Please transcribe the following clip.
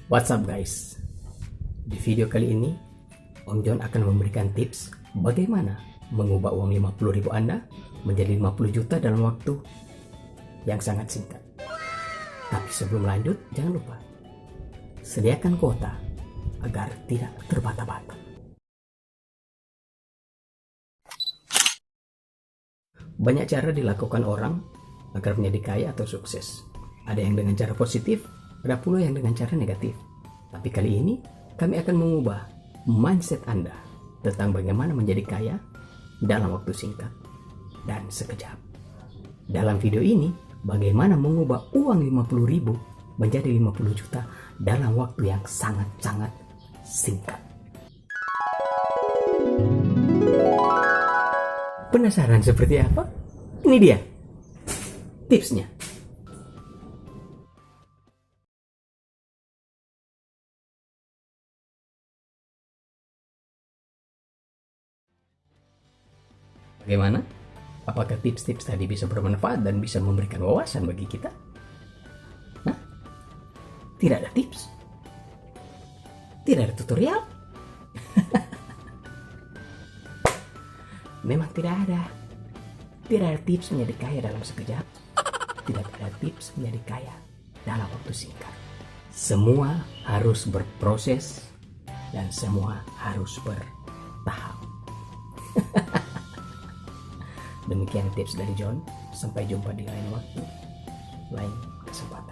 What's up guys? Di video kali ini, Om John akan memberikan tips bagaimana mengubah uang 50.000 Anda menjadi 50 juta dalam waktu yang sangat singkat. Tapi sebelum lanjut, jangan lupa sediakan kuota agar tidak terbata-bata. Banyak cara dilakukan orang agar menjadi kaya atau sukses. Ada yang dengan cara positif, ada pula yang dengan cara negatif. Tapi kali ini kami akan mengubah mindset Anda tentang bagaimana menjadi kaya dalam waktu singkat dan sekejap. Dalam video ini, bagaimana mengubah uang 50.000 menjadi 50 juta dalam waktu yang sangat-sangat singkat. Penasaran seperti apa? Ini dia tipsnya. Bagaimana? Apakah tips-tips tadi bisa bermanfaat dan bisa memberikan wawasan bagi kita? Hah? Tidak ada tips? Tidak ada tutorial? Memang tidak ada. Tidak ada tips menjadi kaya dalam sekejap. Tidak ada tips menjadi kaya dalam waktu singkat. Semua harus berproses dan semua harus bertahap. Demikian tips dari John. Sampai jumpa di lain waktu, lain kesempatan.